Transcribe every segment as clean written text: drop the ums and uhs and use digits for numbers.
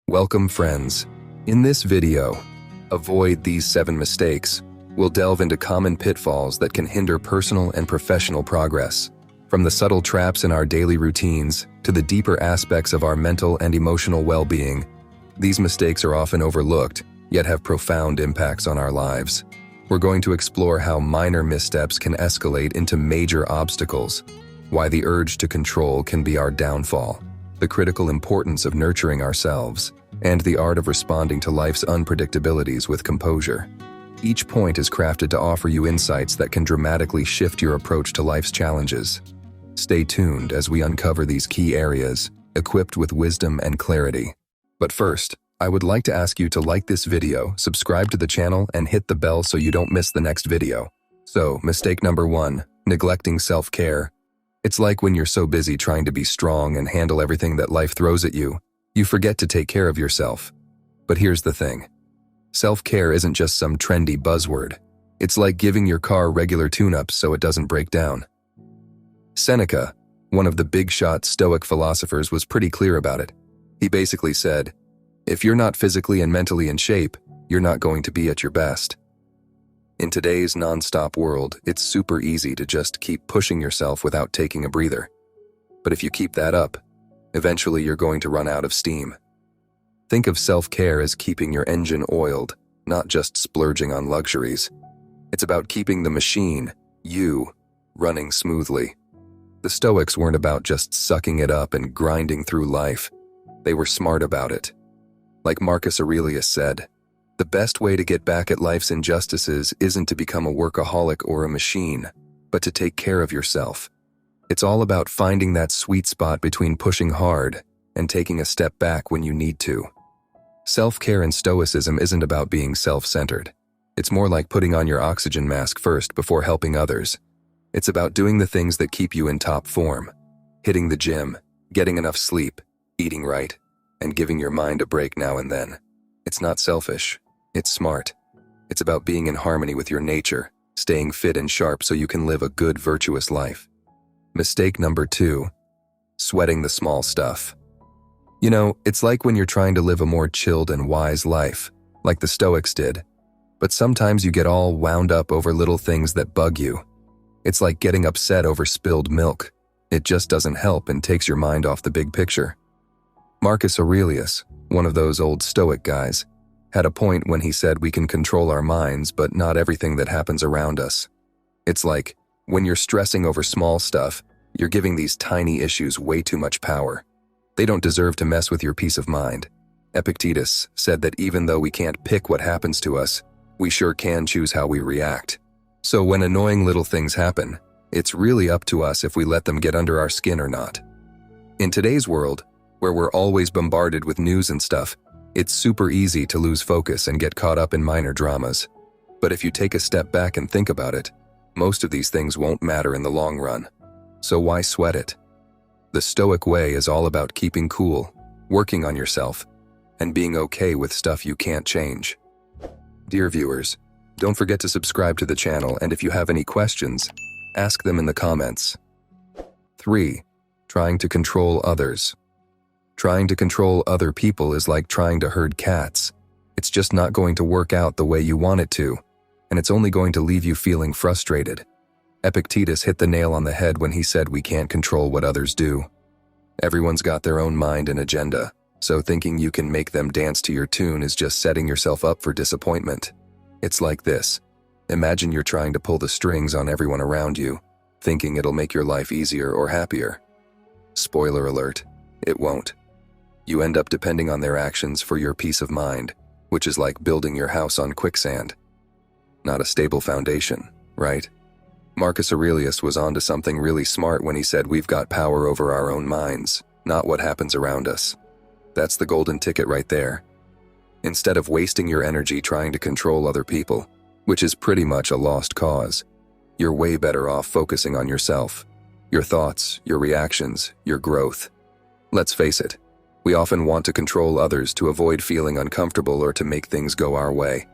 Welcome friends. In this video, avoid these 7 mistakes. We'll delve into common pitfalls that can hinder personal and professional progress. From the subtle traps in our daily routines to the deeper aspects of our mental and emotional well-being, these mistakes are often overlooked, yet have profound impacts on our lives. We're going to explore how minor missteps can escalate into major obstacles, why the urge to control can be our downfall, the critical importance of nurturing ourselves, and the art of responding to life's unpredictabilities with composure. Each point is crafted to offer you insights that can dramatically shift your approach to life's challenges. Stay tuned as we uncover these key areas, equipped with wisdom and clarity. But first, I would like to ask you to like this video, subscribe to the channel, and hit the bell so you don't miss the next video. So, mistake number 1, neglecting self-care. It's like when you're so busy trying to be strong and handle everything that life throws at you, you forget to take care of yourself. But here's the thing. Self-care isn't just some trendy buzzword. It's like giving your car regular tune-ups so it doesn't break down. Seneca, one of the big-shot Stoic philosophers, was pretty clear about it. He basically said, if you're not physically and mentally in shape, you're not going to be at your best. In today's non-stop world, it's super easy to just keep pushing yourself without taking a breather. But if you keep that up, eventually you're going to run out of steam. Think of self-care as keeping your engine oiled, not just splurging on luxuries. It's about keeping the machine, you, running smoothly. The Stoics weren't about just sucking it up and grinding through life. They were smart about it. Like Marcus Aurelius said, the best way to get back at life's injustices isn't to become a workaholic or a machine, but to take care of yourself. It's all about finding that sweet spot between pushing hard and taking a step back when you need to. Self-care in Stoicism isn't about being self-centered. It's more like putting on your oxygen mask first before helping others. It's about doing the things that keep you in top form, hitting the gym, getting enough sleep, eating right, and giving your mind a break now and then. It's not selfish, it's smart. It's about being in harmony with your nature, staying fit and sharp so you can live a good, virtuous life. Mistake number 2, sweating the small stuff. You know, it's like when you're trying to live a more chilled and wise life, like the Stoics did, but sometimes you get all wound up over little things that bug you. It's like getting upset over spilled milk. It just doesn't help and takes your mind off the big picture. Marcus Aurelius, one of those old Stoic guys, had a point when he said we can control our minds but not everything that happens around us. It's like, when you're stressing over small stuff, you're giving these tiny issues way too much power. They don't deserve to mess with your peace of mind. Epictetus said that even though we can't pick what happens to us, we sure can choose how we react. So when annoying little things happen, it's really up to us if we let them get under our skin or not. In today's world, where we're always bombarded with news and stuff, it's super easy to lose focus and get caught up in minor dramas. But if you take a step back and think about it, most of these things won't matter in the long run. So why sweat it? The Stoic way is all about keeping cool, working on yourself, and being okay with stuff you can't change. Dear viewers, don't forget to subscribe to the channel, and if you have any questions, ask them in the comments. 3. Trying to control others. Trying to control other people is like trying to herd cats. It's just not going to work out the way you want it to, and it's only going to leave you feeling frustrated. Epictetus hit the nail on the head when he said we can't control what others do. Everyone's got their own mind and agenda, so thinking you can make them dance to your tune is just setting yourself up for disappointment. It's like this. Imagine you're trying to pull the strings on everyone around you, thinking it'll make your life easier or happier. Spoiler alert, it won't. You end up depending on their actions for your peace of mind, which is like building your house on quicksand. Not a stable foundation, right? Marcus Aurelius was onto something really smart when he said we've got power over our own minds, not what happens around us. That's the golden ticket right there. Instead of wasting your energy trying to control other people, which is pretty much a lost cause, you're way better off focusing on yourself, your thoughts, your reactions, your growth. Let's face it, we often want to control others to avoid feeling uncomfortable or to make things go our way.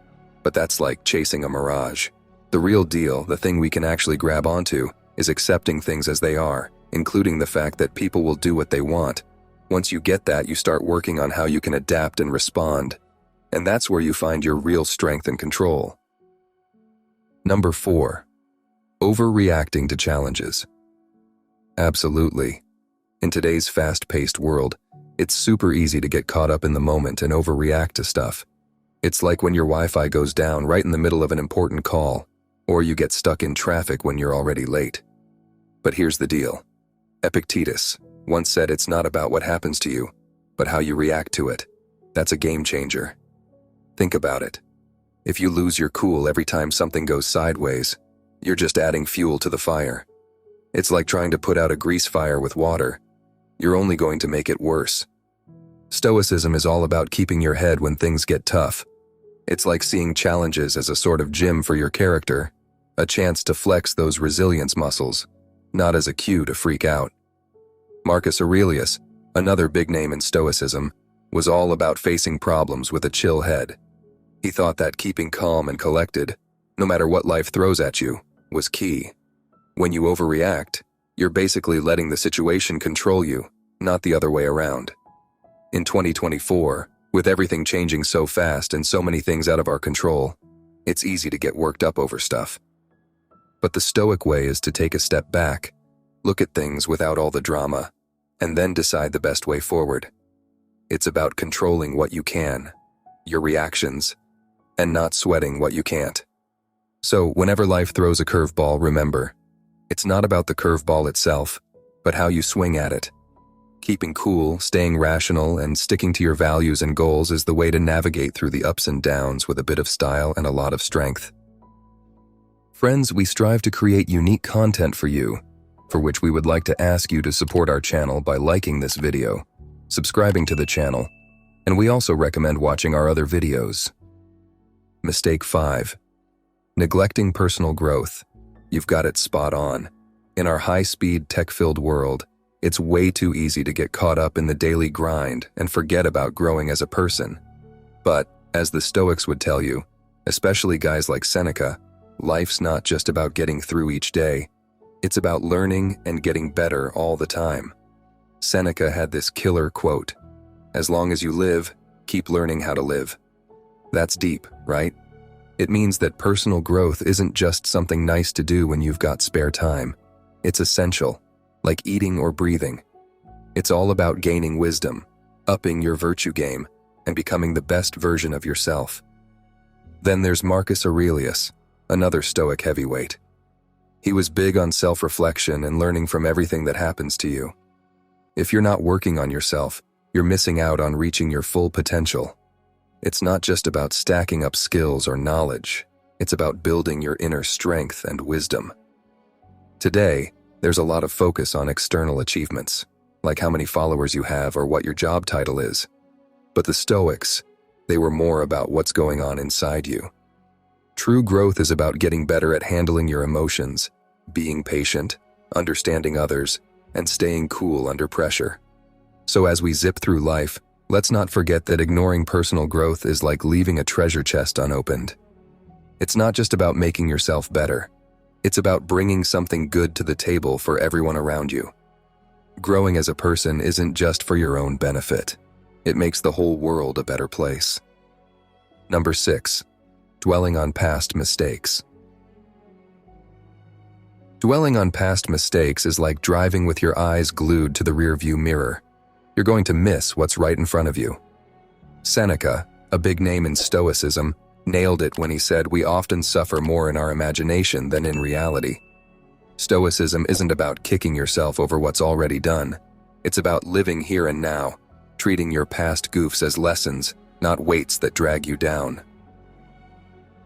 But that's like chasing a mirage. The real deal, the thing we can actually grab onto, is accepting things as they are, including the fact that people will do what they want, Once you get that, you start working on how you can adapt and respond, and that's where you find your real strength and control. Number 4. Overreacting to challenges. Absolutely. In today's fast-paced world, it's super easy to get caught up in the moment and overreact to stuff. It's like when your Wi-Fi goes down right in the middle of an important call, or you get stuck in traffic when you're already late. But here's the deal. Epictetus once said it's not about what happens to you, but how you react to it. That's a game changer. Think about it. If you lose your cool every time something goes sideways, you're just adding fuel to the fire. It's like trying to put out a grease fire with water. You're only going to make it worse. Stoicism is all about keeping your head when things get tough. It's like seeing challenges as a sort of gym for your character, a chance to flex those resilience muscles, not as a cue to freak out. Marcus Aurelius, another big name in Stoicism, was all about facing problems with a chill head. He thought that keeping calm and collected, no matter what life throws at you, was key. When you overreact, you're basically letting the situation control you, not the other way around. In 2024, with everything changing so fast and so many things out of our control, it's easy to get worked up over stuff. But the Stoic way is to take a step back, look at things without all the drama, and then decide the best way forward. It's about controlling what you can, your reactions, and not sweating what you can't. So whenever life throws a curveball, remember, it's not about the curveball itself, but how you swing at it. Keeping cool, staying rational, and sticking to your values and goals is the way to navigate through the ups and downs with a bit of style and a lot of strength. Friends, we strive to create unique content for you, for which we would like to ask you to support our channel by liking this video, subscribing to the channel, and we also recommend watching our other videos. Mistake 5. Neglecting personal growth. You've got it spot on. In our high-speed, tech-filled world, it's way too easy to get caught up in the daily grind and forget about growing as a person. But, as the Stoics would tell you, especially guys like Seneca, life's not just about getting through each day. It's about learning and getting better all the time. Seneca had this killer quote, "As long as you live, keep learning how to live." That's deep, right? It means that personal growth isn't just something nice to do when you've got spare time. It's essential, like eating or breathing. It's all about gaining wisdom, upping your virtue game, and becoming the best version of yourself. Then there's Marcus Aurelius, another Stoic heavyweight. He was big on self-reflection and learning from everything that happens to you. If you're not working on yourself, you're missing out on reaching your full potential. It's not just about stacking up skills or knowledge. It's about building your inner strength and wisdom. Today, there's a lot of focus on external achievements, like how many followers you have or what your job title is. But the Stoics, they were more about what's going on inside you. True growth is about getting better at handling your emotions, being patient, understanding others, and staying cool under pressure. So as we zip through life, let's not forget that ignoring personal growth is like leaving a treasure chest unopened. It's not just about making yourself better. It's about bringing something good to the table for everyone around you. Growing as a person isn't just for your own benefit. It makes the whole world a better place. Number 6. Dwelling on past mistakes. Dwelling on past mistakes is like driving with your eyes glued to the rearview mirror. You're going to miss what's right in front of you. Seneca, a big name in Stoicism, nailed it when he said we often suffer more in our imagination than in reality. Stoicism isn't about kicking yourself over what's already done. It's about living here and now, treating your past goofs as lessons, not weights that drag you down.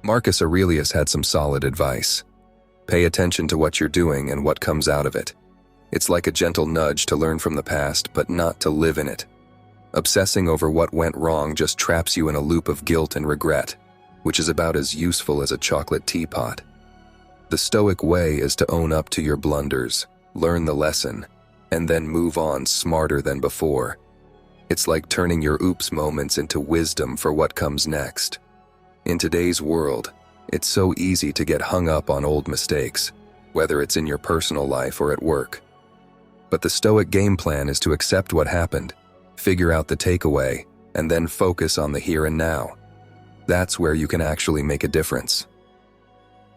Marcus Aurelius had some solid advice. Pay attention to what you're doing and what comes out of it. It's like a gentle nudge to learn from the past, but not to live in it. Obsessing over what went wrong just traps you in a loop of guilt and regret, which is about as useful as a chocolate teapot. The Stoic way is to own up to your blunders, learn the lesson, and then move on smarter than before. It's like turning your oops moments into wisdom for what comes next. In today's world, it's so easy to get hung up on old mistakes, whether it's in your personal life or at work. But the Stoic game plan is to accept what happened Figure out the takeaway, and then focus on the here and now. That's where you can actually make a difference.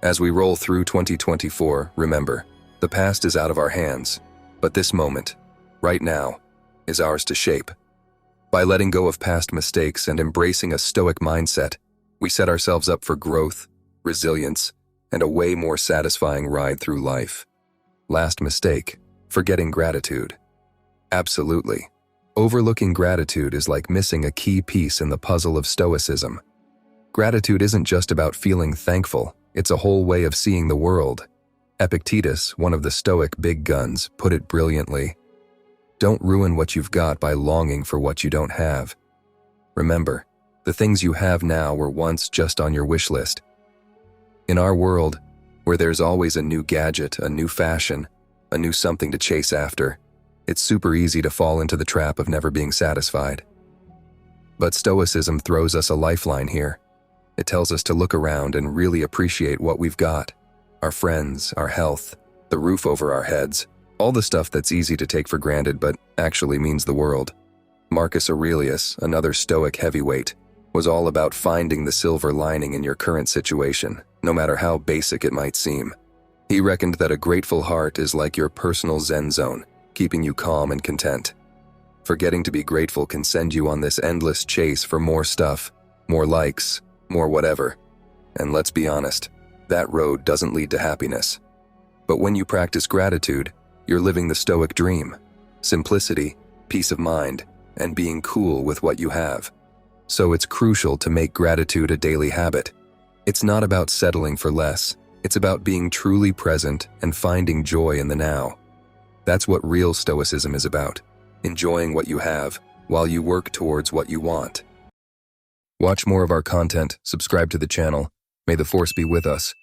As we roll through 2024, remember, the past is out of our hands, but this moment, right now, is ours to shape. By letting go of past mistakes and embracing a stoic mindset, we set ourselves up for growth, resilience, and a way more satisfying ride through life. Last mistake, forgetting gratitude. Absolutely. Overlooking gratitude is like missing a key piece in the puzzle of Stoicism. Gratitude isn't just about feeling thankful, it's a whole way of seeing the world. Epictetus, one of the Stoic big guns, put it brilliantly. Don't ruin what you've got by longing for what you don't have. Remember, the things you have now were once just on your wish list. In our world, where there's always a new gadget, a new fashion, a new something to chase after, it's super easy to fall into the trap of never being satisfied. But Stoicism throws us a lifeline here. It tells us to look around and really appreciate what we've got. Our friends, our health, the roof over our heads, all the stuff that's easy to take for granted but actually means the world. Marcus Aurelius, another Stoic heavyweight, was all about finding the silver lining in your current situation, no matter how basic it might seem. He reckoned that a grateful heart is like your personal Zen zone, keeping you calm and content. Forgetting to be grateful can send you on this endless chase for more stuff, more likes, more whatever. And let's be honest, that road doesn't lead to happiness. But when you practice gratitude, you're living the Stoic dream. Simplicity, peace of mind, and being cool with what you have. So it's crucial to make gratitude a daily habit. It's not about settling for less. It's about being truly present and finding joy in the now. That's what real Stoicism is about, enjoying what you have while you work towards what you want. Watch more of our content, subscribe to the channel. May the force be with us.